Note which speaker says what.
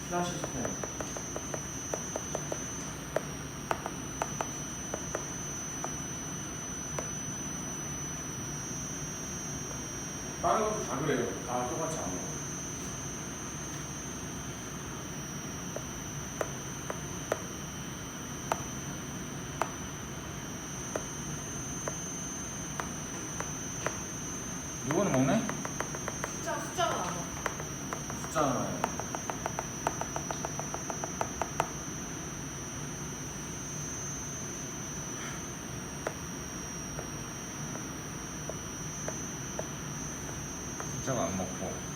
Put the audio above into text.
Speaker 1: 추가 시스템. 다른 것도 다 그래요. 다 똑같이 안 먹어요. 이거는 먹네?
Speaker 2: 숫자가 나와.
Speaker 1: 숫자. 숫자가 안 먹고.